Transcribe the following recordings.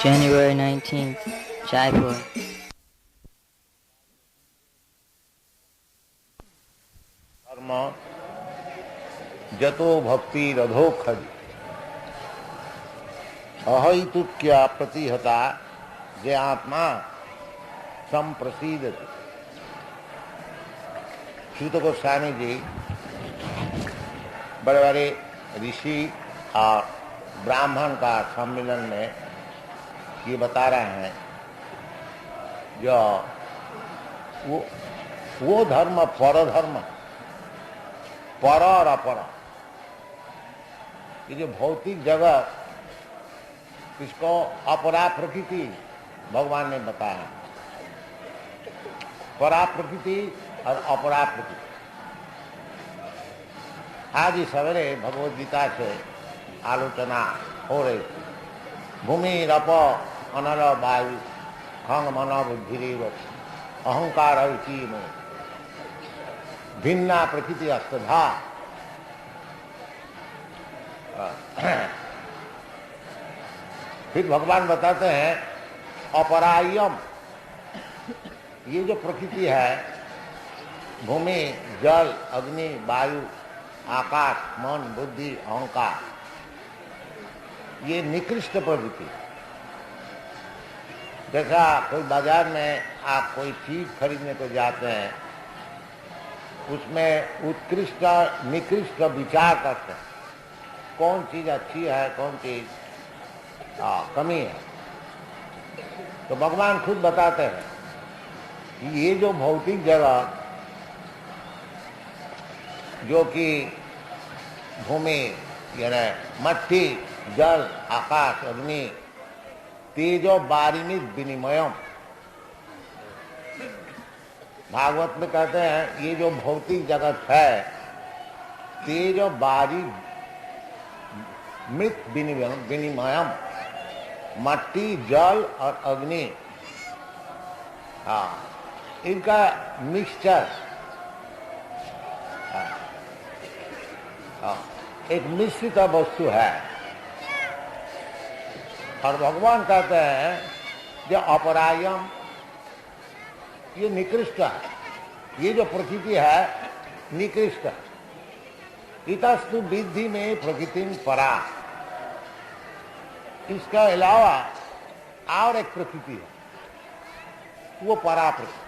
January 19th, Jaipur. कर्म जतो भक्ति रधोखज अहैतुक्या प्रतिहता जे आत्मा संप्रसीदति। सूत गोस्वामी जी बड़े बड़े ऋषि और ब्राह्मण का सम्मेलन में ये बता रहे हैं जो वो धर्म परधर्म, पर और अपर, ये जो भौतिक जगत, इसको अपरा प्रकृति भगवान ने बताया। परा प्रकृति और अपरा प्रकृति। आज ही सवेरे भगवद गीता से आलोचना हो रही थी। भूमि रप अनल वायु खंग मन बुद्धि अहंकार में भिन्ना प्रकृति अस्तधा। फिर भगवान बताते हैं अपरायम, ये जो प्रकृति है, भूमि जल अग्नि वायु आकाश मन बुद्धि अहंकार, ये निकृष्ट प्रकृति। जैसा कोई बाजार में आप कोई चीज खरीदने को जाते हैं, उसमें उत्कृष्ट निकृष्ट विचार करते हैं, कौन चीज अच्छी है कौन चीज कमी है। तो भगवान खुद बताते हैं कि ये जो भौतिक जगह, जो कि भूमि यानी मट्टी जल आकाश अग्नि तेजो बारिमित विनिमयम, भागवत में कहते हैं ये जो भौतिक जगत है, तेजो बारी मृत विनिमयम, मट्टी जल और अग्नि, इनका मिक्सचर, एक मिश्रित वस्तु है। और भगवान कहते हैं जो अपरायम, ये निकृष्ट है, ये जो प्रकृति है निकृष्ट है। इतस्तु विद्धि में प्रकृति परा, इसका अलावा और एक प्रकृति है, वो परा प्रकृति।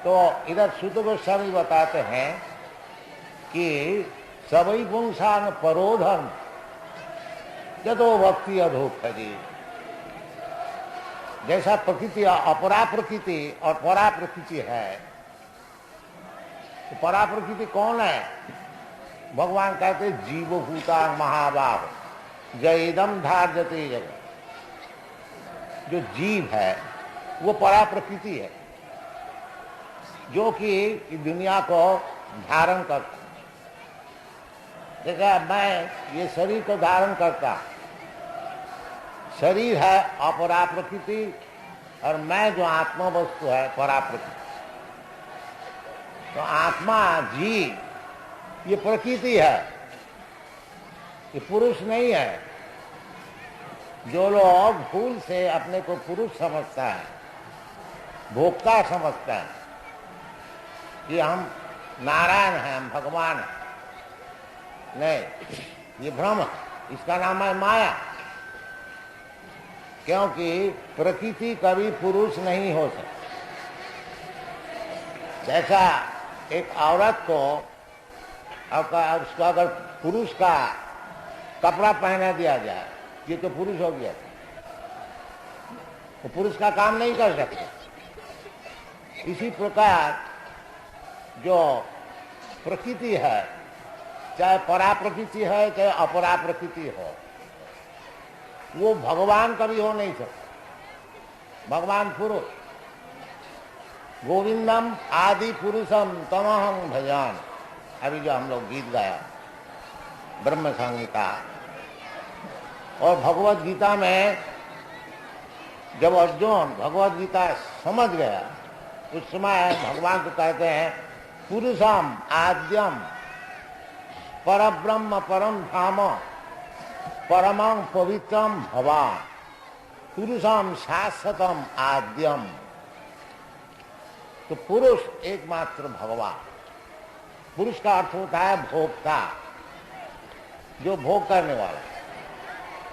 तो इधर सूत गोस्वामी बताते हैं कि सवै पुंसान परो धर्म जदो भक्ति अधोखजी। जैसा प्रकृति अपरा प्रकृति और परा प्रकृति है, तो परा प्रकृति कौन है? भगवान कहते जीवभूता महाभाव जयदम धार्यते जगत। जो जीव है वो परा प्रकृति है, जो कि दुनिया को धारण करता। देखा, मैं ये शरीर को धारण करता, शरीर है अपरा प्रकृति और मैं जो आत्मा वस्तु है परा प्रकृति। तो आत्मा जीव ये प्रकृति है, ये पुरुष नहीं है। जो लोग भूल से अपने को पुरुष समझता है, भोक्ता समझता है कि हम नारायण हैं, हम भगवान हैं, नहीं, ये भ्रम है। इसका नाम है माया। क्योंकि प्रकृति कभी पुरुष नहीं हो सकती। जैसा एक औरत को उसको अगर पुरुष का कपड़ा पहना दिया जाए, ये तो पुरुष हो गया, वो पुरुष का काम नहीं कर सकते। इसी प्रकार जो प्रकृति है, चाहे परा प्रकृति है चाहे अपरा प्रकृति हो, वो भगवान कभी हो नहीं सकता। भगवान पुरुष, गोविंदम आदि पुरुषम तमहं भजान, अभी जो हम लोग गीत गाया ब्रह्म संहिता। और भगवद गीता में जब अर्जुन भगवद गीता समझ गया, उस समय भगवान को कहते हैं पुरुषम आद्यम परब्रह्म परम धाम परमं पवित्रम भवान पुरुषम शाश्वतम आद्यम। तो पुरुष एकमात्र भगवान। पुरुष का अर्थ होता है भोक्ता, जो भोग करने वाला।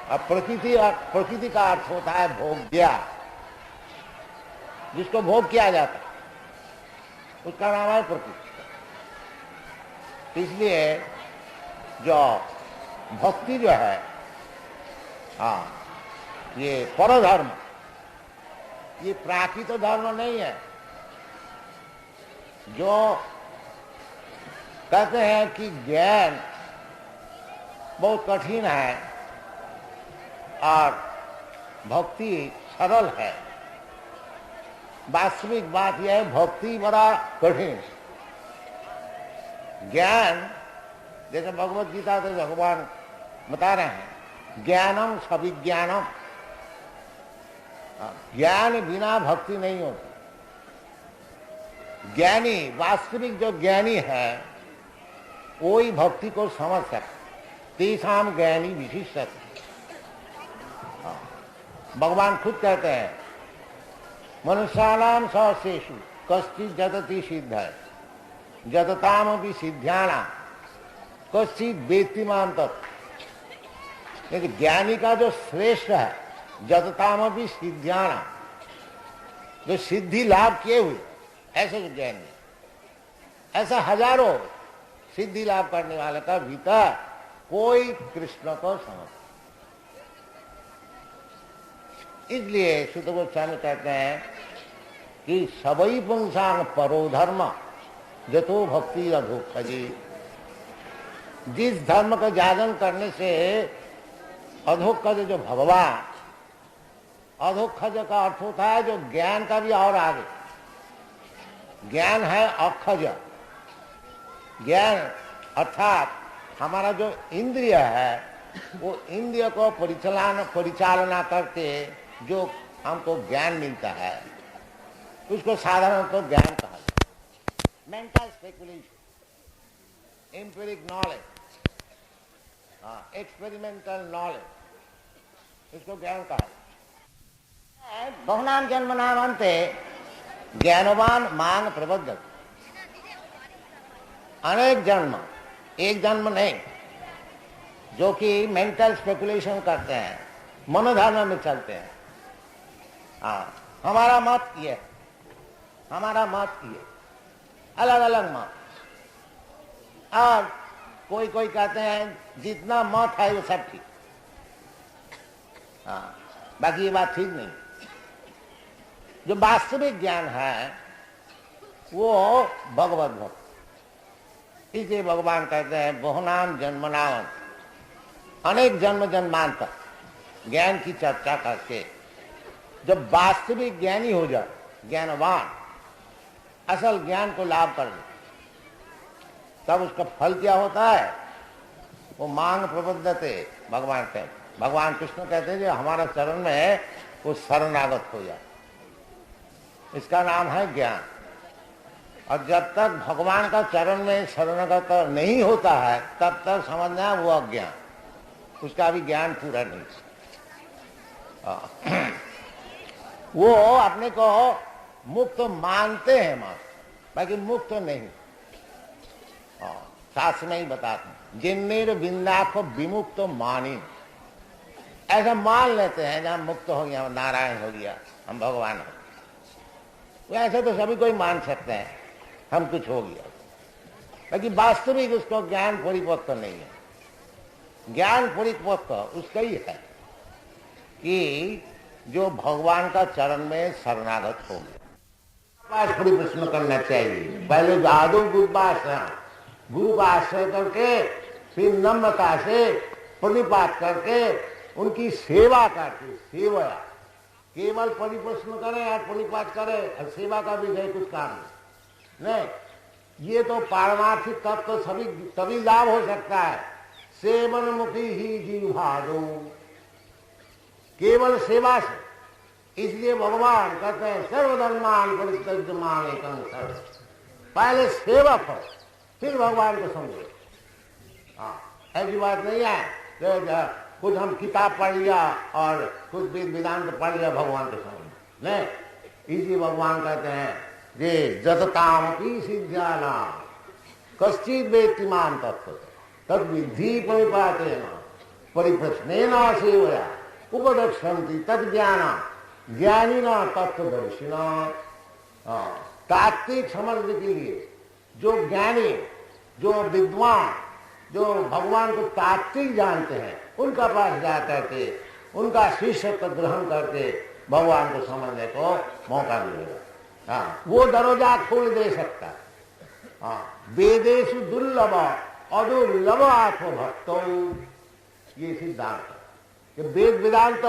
अब प्रकृति का अर्थ होता है भोग्या, जिसको भोग किया जाता है, उसका नाम है प्रकृति। इसलिए जो भक्ति जो है, ये परधर्म, ये प्राकृत धर्म नहीं है। जो कहते हैं कि ज्ञान बहुत कठिन है और भक्ति सरल है, वास्तविक बात यह है भक्ति बड़ा कठिन। ज्ञान, जैसे भगवत गीता तो भगवान बता रहे हैं, ज्ञानम सविज्ञानम, ज्ञान बिना भक्ति नहीं होती। ज्ञानी, वास्तविक जो ज्ञानी है वो ही भक्ति को समझ सकता। तेषाम ज्ञानी विशिष्ट। भगवान खुद कहते हैं, मनुष्याणाम सहस्रेषु कश्चित् जतति सिद्धः जततामपि सिद्ध्यानां कश्चित् वेत्ति मां तत्। लेकिन ज्ञानी का जो श्रेष्ठ है, जततामपि सिद्ध्यानां, जो सिद्धि लाभ किए हुए ऐसे जो ज्ञानी, ऐसा हजारों सिद्धि लाभ करने वाले का भीतर कोई कृष्ण को समझ। इसलिए सुत गोस्वामी कहते हैं कि सबई पुंसांग परो धर्म जतो भक्ति अधोखजी। जिस धर्म का जागरण करने से अधोखज जो भगवान, अधोखज का अर्थ होता है जो ज्ञान का भी और आगे। ज्ञान है अखज, ज्ञान अर्थात हमारा जो इंद्रिय है वो इंद्रिय को परिचालना करके जो हमको ज्ञान मिलता है उसको साधारणतः तो ज्ञान कहा जाता है। Mental speculation, empiric knowledge, experimental knowledge, इसको ज्ञान कहा जाता है। बहुनाम जन्म नाम अंते ज्ञानवान मांग प्रबद्ध। अनेक जन्म, एक जन्म नहीं, जो कि मेंटल स्पेकुलेशन करते हैं, मनोधर्म में चलते हैं। हमारा मत ये, हमारा मत ये, अलग अलग मत। और कोई कोई कहते हैं जितना मत है वो सब ठीक, बाकी ये बात ठीक नहीं। जो वास्तविक ज्ञान है वो भगवत भक्त। इसलिए भगवान कहते हैं बहुनाम जन्मनाम, अनेक जन्म जन्मांतर ज्ञान की चर्चा करके जब वास्तविक ज्ञानी हो जाए, ज्ञानवान, असल ज्ञान को लाभ कर ले, तब उसका फल क्या होता है? वो मांग प्रबद्धते। भगवान कहते, भगवान कृष्ण कहते हैं जो हमारा चरण में है वो शरणागत हो जाए, इसका नाम है ज्ञान। और जब तक भगवान का चरण में शरणागत नहीं होता है तब तक समझना वो अज्ञान, उसका भी ज्ञान पूरा नहीं। वो अपने को मुक्त मानते हैं बाकी मुक्त नहीं। शास्त्र में ही बताते, जिन्नेर बिंदाखो विमुक्त मानी, ऐसा मान लेते हैं जहां मुक्त हो गया, नारायण हो गया, हम भगवान हो गए। ऐसे तो सभी कोई मान सकते हैं हम कुछ हो गया, लेकिन वास्तविक उसको ज्ञान परिपक्व नहीं है। ज्ञान परिपक्व उसका ही है कि जो भगवान का चरण में शरणागत हो गया। थोड़ी प्रश्न करना चाहिए, पहले जादू गुरु का आश्रय करके फिर नम्रता से प्रणिपात करके उनकी सेवा करके, सेवा केवल परिप्रश्न करे और प्रणिपात करे और सेवा का भी है कुछ काम नहीं। ये तो पारमार्थिक तत्व तभी लाभ हो सकता है, सेवन मुखी ही जीवभादो, केवल सेवा से। इसलिए भगवान कहते हैं सर्वधर्मान परित्यज्य मां एकं शरणं। पहले सेवक हो फिर भगवान को समझो। ऐसी बात नहीं है कुछ हम किताब पढ़ लिया और कुछ वेद वेदांत पढ़ लिया भगवान के समझ नहीं। इसी भगवान कहते हैं जे जतताम की सिद्ध्याना कश्चित वेत्ति माम तत्व तद विद्धि परिपातेन परिप्रश्नेन सेवया उपदक्षन्ति तद ज्ञाना ज्ञानिना तत्वदर्शिना। तात्विक समझने के लिए जो ज्ञानी, जो विद्वान, जो भगवान को तात्विक जानते हैं, उनका पास जा करके उनका शिष्यत्व ग्रहण करके भगवान को समझने को मौका मिलेगा। हाँ, वो दरवाजा खोल दे सकता है। हाँ, वेदेषु दुर्लभ अदुर्लभ आत्मभक्तो, ये सिद्धांत है। वेद वेदांत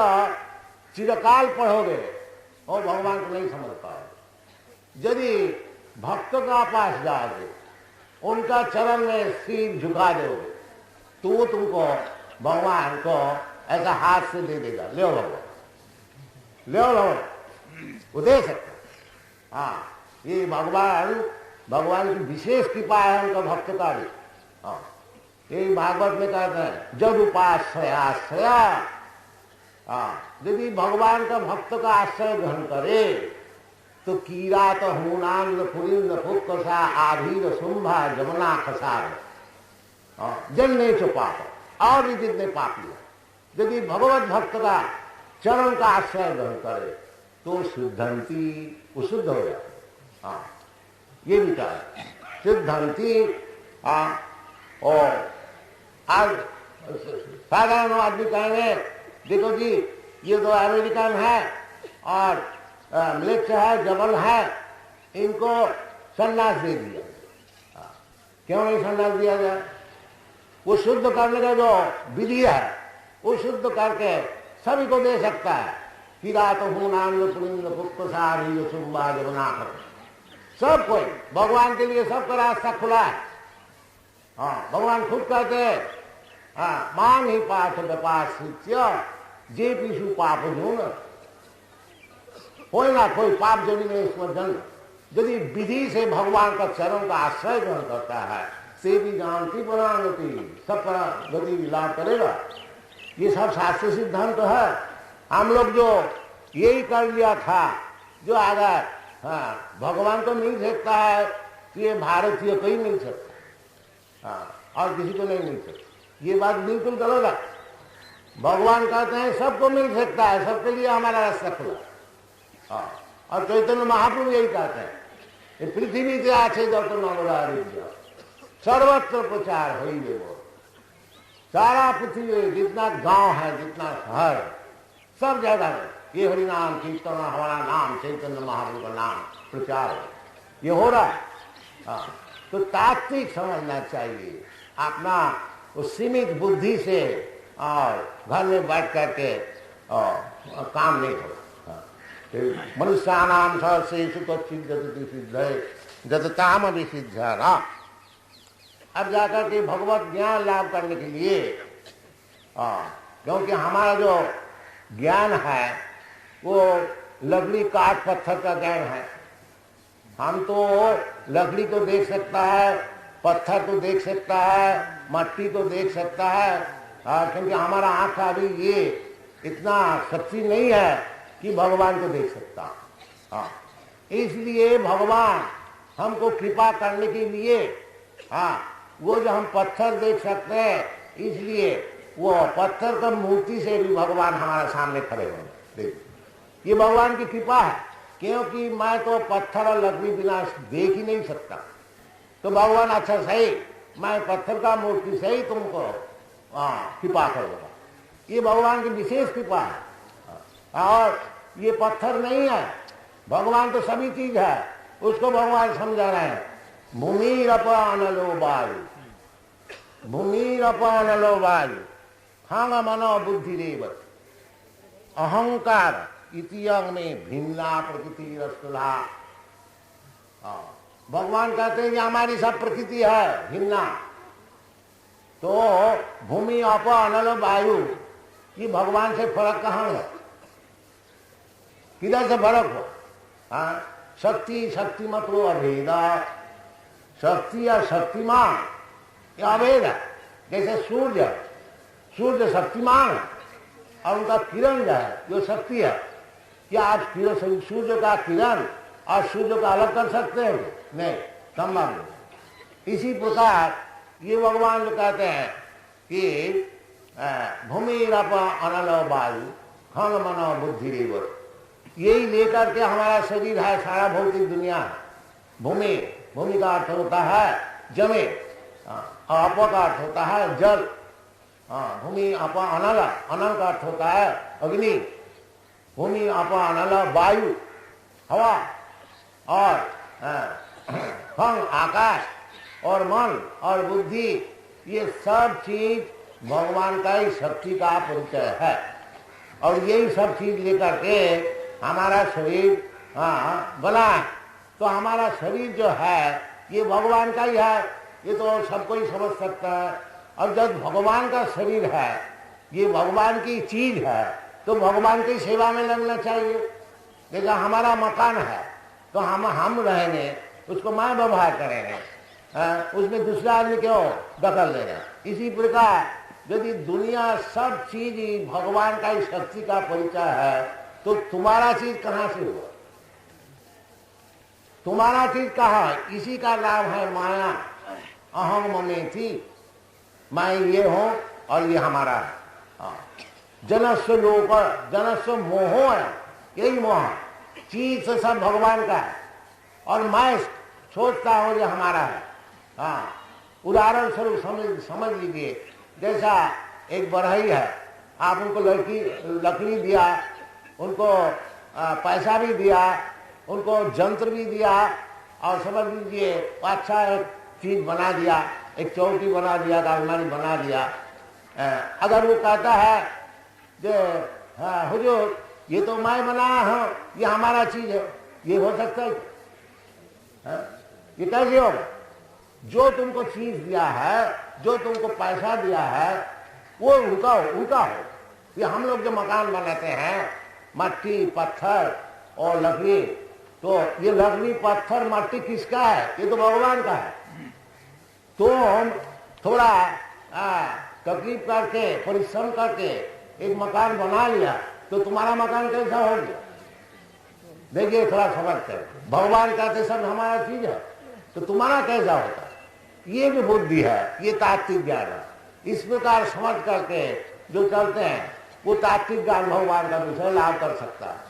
चिरकाल पढ़ोगे और भगवान को नहीं समझ पाओगे। यदि भक्त का पास जाओगे, उनका चरण में सिर झुका दोगे, तो वो तुमको भगवान को ऐसा हाथ से दे देगा, ले भगवान, ले भगवान, वो दे सकता। हाँ, ये भगवान की विशेष कृपा है उनका भक्त का भी। हाँ, यही भागवत में कहते हैं जब उपाश्रयाश्रया। हाँ, यदि भगवान का भक्त का आश्रय ग्रहण करे तो कीरा तो हूनांग पुलिंग फुक्कसा आधीर शुंभा जमुना खसार जलने चो पाप और भी जितने पापी है, यदि भगवत भक्त का चरण का आश्रय ग्रहण करे तो सिद्धंती, वो शुद्ध हो जाए। हाँ, ये भी कहा सिद्धंती। और आज साधारण आदमी कहेंगे देखो जी ये तो अमेरिकन है और म्लेच्छ है, जबल है, इनको संन्यास दे दिया। क्यों नहीं संन्यास दिया जाए? वो शुद्ध करने का जो विधि है वो शुद्ध करके सभी को दे सकता है। किरात हूनांग पुलिंग फुक्कसारी शुंभा जमुना, सब कोई भगवान के लिए सबका रास्ता खुला है। हाँ, भगवान खुद कहते हैं हाँ, मान ही पाठ व्यापार जे पीछू पाप जून, कोई ना कोई पाप जड़ी में इसमें जन्म। यदि विधि से भगवान का चरण का आश्रय ग्रहण करता है से भी जानती बनाती सब पर गति लाभ करेगा। ये सब शास्त्र सिद्धांत तो है। हम लोग जो यही कर लिया था, जो अगर हाँ, भगवान को मिल सकता है तो ये भारतीय कोई मिल सकता, हाँ, और किसी को नहीं मिल सकता। ये बात बिल्कुल गलत है। भगवान कहते हैं सबको मिल सकता है, सबके लिए हमारा रास्ता खुला। हाँ, और चैतन्य महाप्रभु यही कहते हैं ये पृथ्वी के आछे जब तो नवरारिद्या सर्वत्र प्रचार हो ही वो। सारा पृथ्वी जितना गांव है, जितना शहर, सब जगह में ये हरि नाम कीर्तन, हमारा नाम चैतन्य महाप्रभु का नाम प्रचार है, ये हो रहा है। हाँ, तो तात्विक समझना चाहिए, अपना उस सीमित बुद्धि से और घर में बैठ करके काम नहीं हो। मनुष्यानाम सहस्रेषु क्वचित् सिद्ध जत काम विसिद्ध। अब जाकर के भगवत ज्ञान लाभ करने के लिए क्योंकि हमारा जो ज्ञान है वो लकड़ी काट पत्थर का ज्ञान है। हम तो लकड़ी को देख सकता है, पत्थर को देख सकता है, मट्टी को देख सकता है, क्योंकि हमारा आंख अभी ये इतना शक्ति नहीं है कि भगवान को देख सकता। हाँ, इसलिए भगवान हमको कृपा करने के लिए वो जो हम पत्थर देख सकते हैं, इसलिए वो पत्थर का मूर्ति से भी भगवान हमारे सामने खड़े होंगे। देखिए, ये भगवान की कृपा है, क्योंकि मैं तो पत्थर और लकड़ी बिना देख ही नहीं सकता। तो भगवान अच्छा सही, मैं पत्थर का मूर्ति से ही तुमको कृपा करूंगा। ये भगवान की विशेष कृपा है। और ये पत्थर नहीं है, भगवान तो सभी चीज है। उसको भगवान समझा रहे हैं भूमिरपानलो वायु, भूमिरपानलो वायु खांग मनो बुद्धि रेवत अहंकार इतियंग में भिन्ना प्रकृति रसुला। भगवान कहते हैं कि हमारी सब प्रकृति है भिन्ना। तो भूमि अप अनल वायु, ये भगवान से फर्क कहाँ है? किधर से फर्क हो? शक्ति शक्तिमतो अभेदा, शक्ति या शक्तिमान ये अभेद है। जैसे सूर्य, सूर्य शक्तिमान है और उनका किरण जो है जो शक्ति है, क्या आप सूर्य का किरण और सूर्य को अलग कर सकते हैं? नहीं, संभव नहीं। इसी प्रकार ये भगवान जो कहते हैं कि भूमि रप अनल वायु खंग मनो बुद्धि रेव, यही लेकर के हमारा शरीर है, सारा भौतिक दुनिया है। भूमि का अर्थ होता है जमीन, अप का अर्थ होता है जल, भूमि अप अनल, अनल का अर्थ होता है अग्नि, भूमि अप अनल वायु हवा, और खंग आकाश, और मन और बुद्धि, ये सब चीज भगवान का ही शक्ति का परिचय है। और यही सब चीज लेकर के हमारा शरीर बना है। तो हमारा शरीर जो है ये भगवान का ही है, ये तो सबको ही समझ सकता है। और जब भगवान का शरीर है, ये भगवान की चीज है, तो भगवान की सेवा में लगना चाहिए। देखा हमारा मकान है तो हम रहेंगे, उसको मैं व्यवहार करेंगे, उसमें दूसरा आदमी क्यों दखल देना। इसी प्रकार यदि दुनिया सब चीज भगवान का ही शक्ति का परिचय है, तो तुम्हारा चीज कहां से हुआ? तुम्हारा चीज कहाँ है? इसी का नाम है माया। अहम ममेति, मैं ये हूं और ये हमारा है। जनस्व लोक, जनस्व मोहो है, यही मोह, चीज से सब भगवान का है और मैं सोचता हूं ये हमारा है। उदाहरण स्वरूप समझ लीजिए, जैसा एक बढ़ई है, आप उनको लकड़ी दिया, उनको पैसा भी दिया, उनको जंत्र भी दिया, और समझ लीजिए अच्छा एक चीज बना दिया, एक चौकी बना दिया, अलमारी बना दिया। अगर वो कहता है जो हुजूर ये तो मैं बनाया हूं, ये हमारा चीज है, ये हो सकता है? ये कैसे होगा? जो तुमको चीज दिया है, जो तुमको पैसा दिया है, वो उनका हो। ये हम लोग जो मकान बनाते हैं, मट्टी पत्थर और लकड़ी, तो ये लकड़ी पत्थर मट्टी किसका है? ये तो भगवान का है। तो हम थोड़ा तकलीफ करके परिश्रम करके एक मकान बना लिया, तो तुम्हारा मकान कैसा हो गया? देखिए थोड़ा समझते, भगवान कहते सब हमारा चीज है, तो तुम्हारा कैसा होता? ये भी बुद्धि है, ये तात्विक ज्ञान है। इस प्रकार समझ करके जो चलते हैं, वो तात्विक ज्ञान भगवान का विषय लाभ कर सकता है।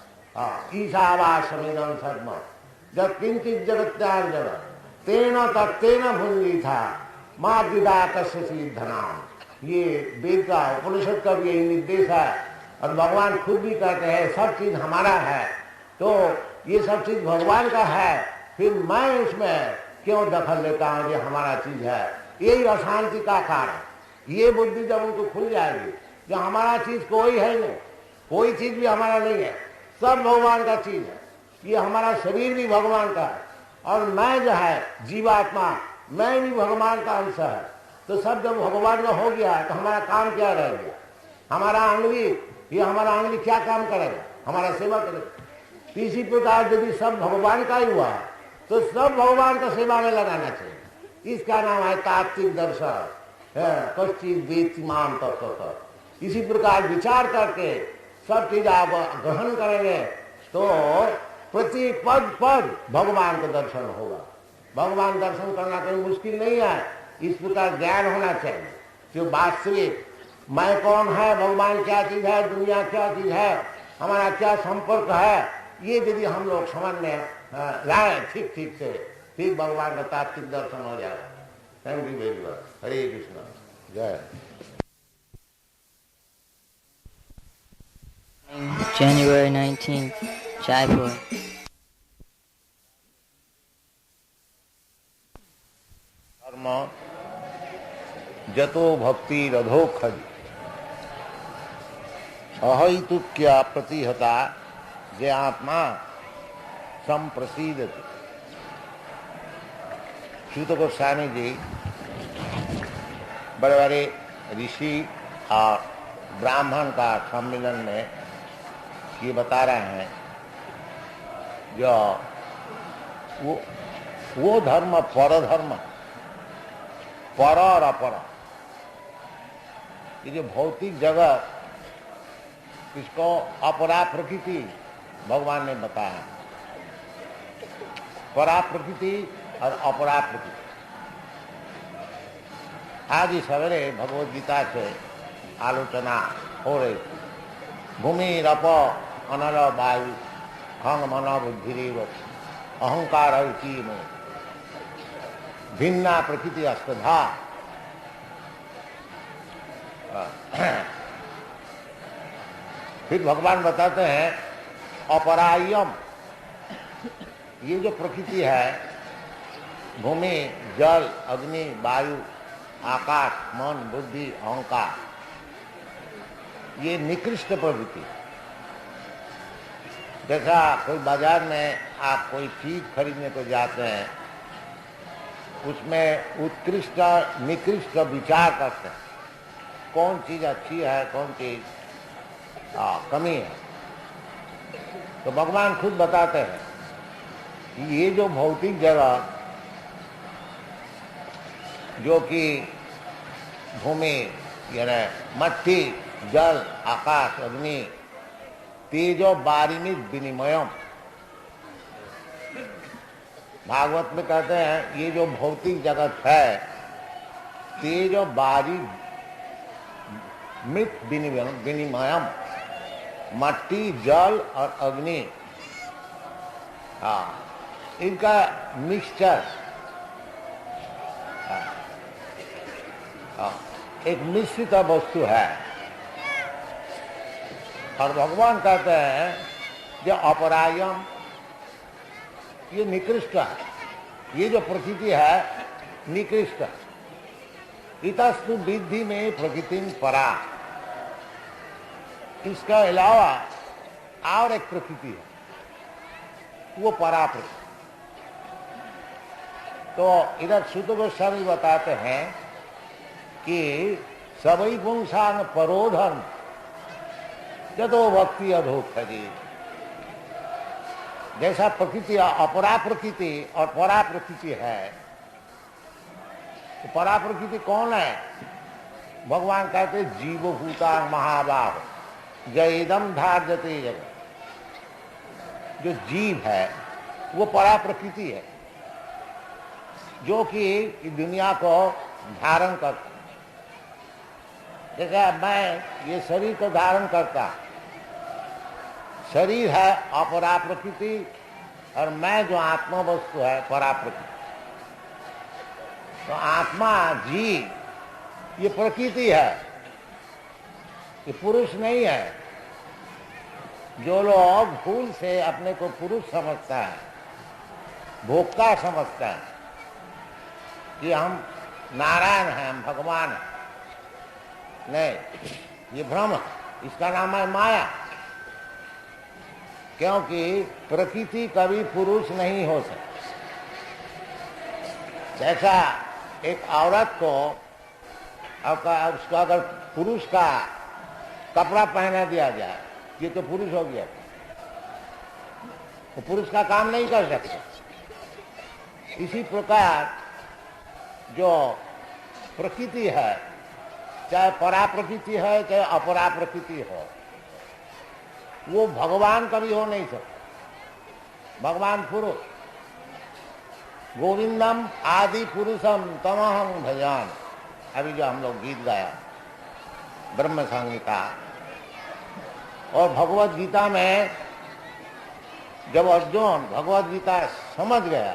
ईशावासमिदं सर्वम जब किंचित जगत्यार्जन तेन तत्तेन भुंजी था माँ विदा कस्य धनाम। ये वेद का उपनिषद का भी यही निर्देश है, और भगवान खुद भी कहते हैं सब चीज हमारा है। तो ये सब चीज भगवान का है, फिर मैं इसमें क्यों दखल लेता हूं? ये हमारा चीज है, यही अशांति का कारण। ये बुद्धि जब उनको खुल जाएगी, जो हमारा चीज कोई है नहीं, कोई चीज भी हमारा नहीं है, सब भगवान का चीज है। ये हमारा शरीर भी भगवान का है, और मैं जो है जीवात्मा, मैं भी भगवान का अंश है। तो सब जब भगवान का हो गया तो हमारा काम क्या रह गया? हमारा अंगली, ये हमारा अंगली क्या काम करेगा? हमारा सेवा करेगा। इसी प्रकार यदि सब भगवान का ही हुआ, तो सब भगवान का सेवा में लगाना चाहिए। इसका नाम है तात्विक दर्शन, कश्चित वेत्ति माम तत्वतः। इसी प्रकार विचार करके सब चीज आप ग्रहण करेंगे, तो प्रति पद पद भगवान का दर्शन होगा। भगवान दर्शन करना कोई मुश्किल नहीं है। इस प्रकार ज्ञान होना चाहिए जो वास्तविक मैं कौन है, भगवान क्या चीज है, दुनिया क्या चीज है, हमारा क्या संपर्क है, ये यदि हम लोग समझ में लाए ठीक से, ठीक भगवान का तात्विक दर्शन हो जाएगा। Thank you very much. Hare Krishna, जय। January 19th, Jaipur. कर्म जतो भक्ति रधोखज अहैतुक्या प्रतिहता जे आत्मा संप्रसीदति। श्रुत गोस्वामी जी बड़े बड़े ऋषि और ब्राह्मण का सम्मेलन में ये बता रहे हैं, जो वो धर्म पर धर्म, पर और अपर, ये जो भौतिक जगत, इसको अपरा प्रकृति भगवान ने बताया। परा प्रकृति और अपरा प्रकृति। आज ही सवेरे भगवद गीता से आलोचना हो रही थी। भूमि रप अनल वायु खंग मन बुद्धि अहंकार में भिन्ना प्रकृति अस्तधा। फिर भगवान बताते हैं अपरायम, ये जो प्रकृति है, भूमि जल अग्नि वायु आकाश मन बुद्धि अहंकार, ये निकृष्ट प्रवृत्ति। जैसा कोई बाजार में आप कोई चीज खरीदने को जाते हैं, उसमें उत्कृष्ट निकृष्ट विचार करते हैं, कौन चीज अच्छी है कौन चीज कमी है। तो भगवान खुद बताते हैं कि ये जो भौतिक जगत, जो कि भूमि यानी मट्टी जल आकाश अग्नि तेजो बारिमित विनिमयम, भागवत में कहते हैं ये जो भौतिक जगत है, तेजो बारी मित विनिमयम, मट्टी जल और अग्नि, इनका मिक्सचर, एक मिश्रित वस्तु है। और भगवान कहते हैं जो अपरायम, ये निकृष्ट है, ये जो प्रकृति है निकृष्ट है। इतस्तु विद्धि में प्रकृति परा, इसका अलावा और एक प्रकृति है, वो परा प्रकृति। तो इधर सुत गोस्वामी बताते हैं कि सवै पुंसान परो धर्म जदो भक्ति अधोक्षति। जैसा प्रकृति अपरा प्रकृति और परा प्रकृति है, तो परा प्रकृति कौन है? भगवान कहते जीवभूता महाबाह जयदम धार्यते जगत। जो जीव है वो परा प्रकृति है, जो कि दुनिया को धारण करता। जैसे मैं ये शरीर को धारण करता, शरीर है अपरा प्रकृति और मैं जो आत्मा वस्तु है परा प्रकृति। तो आत्मा जीव ये प्रकृति है, ये पुरुष नहीं है। जो लोग भूल से अपने को पुरुष समझता है, भोक्ता समझता है कि हम नारायण हैं, हम भगवान हैं, नहीं, ये भ्रम है। इसका नाम है माया। क्योंकि प्रकृति कभी पुरुष नहीं हो सकती। जैसा एक औरत को उसका अगर पुरुष का कपड़ा पहना दिया जाए, ये तो पुरुष हो गया, वो पुरुष का काम नहीं कर सकते। इसी प्रकार जो प्रकृति है, चाहे परा प्रकृति है चाहे अपरा प्रकृति हो, वो भगवान कभी हो नहीं सकता। भगवान पुरुष, गोविंदम आदि पुरुषम तमहं भजान, अभी जो हम लोग गीत गाया ब्रह्म संहिता। और भगवत गीता में जब अर्जुन भगवत गीता समझ गया,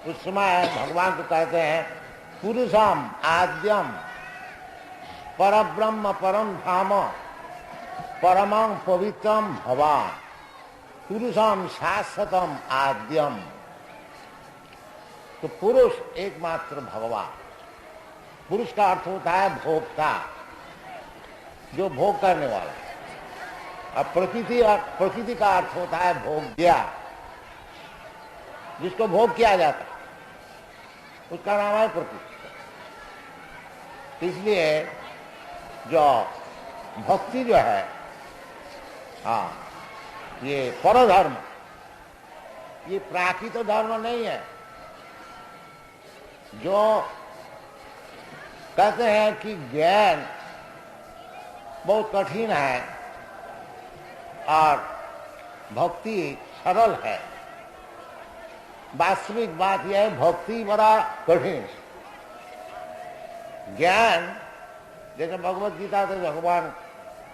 उस समय भगवान को कहते हैं पुरुषम आद्यम परब्रह्म परम धाम परमं पवित्रम भवान पुरुषम शाश्वतम आद्यम। तो पुरुष एकमात्र भगवान। पुरुष का अर्थ होता है भोक्ता, जो भोग करने वाला। अब प्रकृति का अर्थ होता है भोग्या, जिसको भोग किया जाता है, उसका नाम है प्रकृति। इसलिए जो भक्ति जो है, ये परधर्म, ये प्राकृत धर्म नहीं है। जो कहते हैं कि ज्ञान बहुत कठिन है और भक्ति सरल है। वास्तविक बात यह है, भक्ति बड़ा कठिन। ज्ञान, जैसे भगवत गीता से भगवान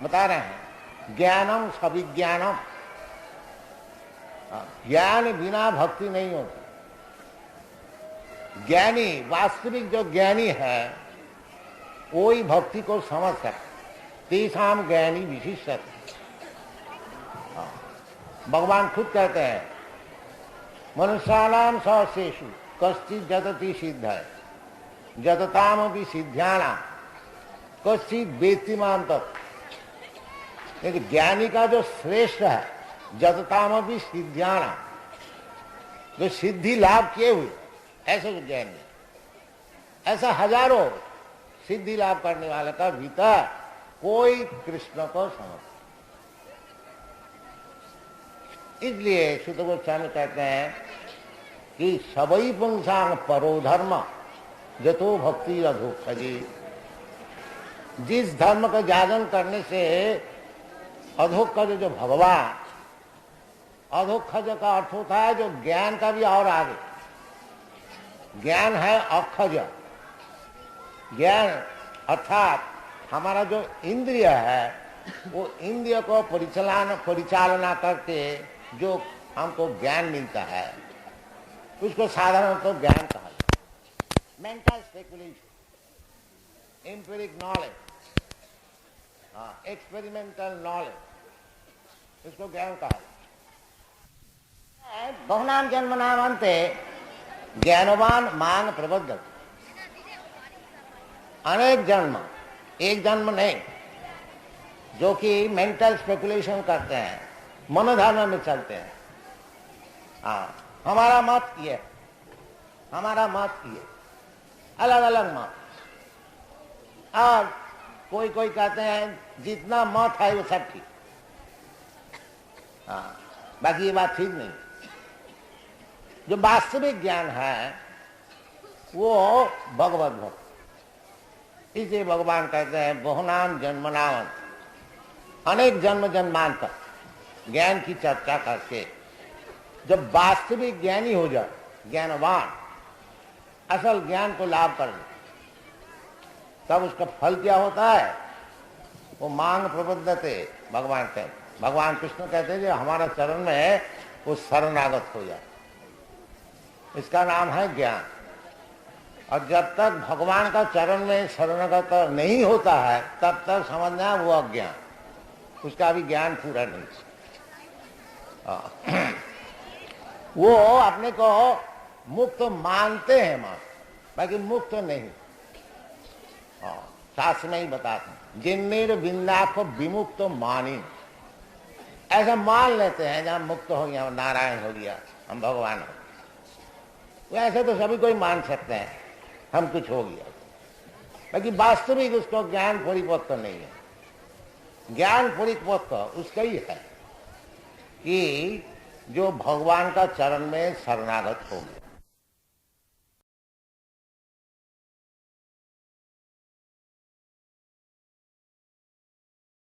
बता रहे हैं, ज्ञानम सविज्ञानम, ज्ञान बिना भक्ति नहीं होती। ज्ञानी, वास्तविक जो ज्ञानी है वही भक्ति को समझ सकता। तेषाम ज्ञानी विशिष्ट, भगवान खुद कहते हैं, मनुष्याणाम सहस्रेषु कश्चित् जतति सिद्धये जततामपि सिद्ध्यानां कश्चित् वेत्ति मां तत्। लेकिन ज्ञानी का जो श्रेष्ठ है, जततामपि सिद्ध्यानां, जो सिद्धि लाभ किए हुए ऐसे जो ज्ञानी, ऐसा हजारों सिद्धि लाभ करने वाले का भीतर कोई कृष्ण को समझ। इसलिए सुत गोस्वामी कहते हैं कि सबई पुंसांग परो धर्म जतो भक्ति अधोक्षजी। जिस धर्म का जागरण करने से अधोक्षज जो भगवान, अधोक्षज का अर्थ होता है जो ज्ञान का भी और आगे। ज्ञान है अक्षज, ज्ञान अर्थात हमारा जो इंद्रिय है वो इंद्रिय को परिचालना करके जो हमको ज्ञान मिलता है उसको साधारणतः तो ज्ञान कहा जाता है। Mental speculation, empiric knowledge, experimental knowledge, इसको ज्ञान कहा जाता है। बहुनाम जन्मनामन्ते ज्ञानवान मांग प्रबद्ध। अनेक जन्म, एक जन्म नहीं, जो कि मेंटल स्पेकुलेशन करते हैं, मनोधर्म में चलते हैं। हमारा मत ये, हमारा मत ये, अलग अलग मत। और कोई कोई कहते हैं जितना मत है वो सब ठीक, बाकी ये बात ठीक नहीं। जो वास्तविक ज्ञान है वो भगवत भक्त। इसे भगवान कहते हैं बहुनाम जन्मनाम, अनेक जन्म जन्मांतर ज्ञान की चर्चा करके जब वास्तविक ज्ञानी हो जाए, ज्ञानवान, असल ज्ञान को लाभ कर ले, तब उसका फल क्या होता है? वो मांग प्रबद्धते। भगवान कृष्ण कहते हैं जो हमारा चरण में है वो शरणागत हो जाए, इसका नाम है ज्ञान। और जब तक भगवान का चरण में शरणागत नहीं होता है तब तक समझना वो अज्ञान, उसका अभी ज्ञान पूरा नहीं। वो अपने को मुक्त मानते हैं, बाकी मुक्त नहीं। शास्त्र में ही बताते हैं, जिन्नीर बिंदा को विमुक्त मानी, ऐसा मान लेते हैं जहां मुक्त हो गया, नारायण हो गया, हम भगवान हो गया। ऐसे तो सभी कोई मान सकते हैं हम कुछ हो गया, बाकी वास्तविक उसको ज्ञान परिपक्व नहीं है। ज्ञान परिपक्व उसका ही है कि जो भगवान का चरण में शरणागत हो गया।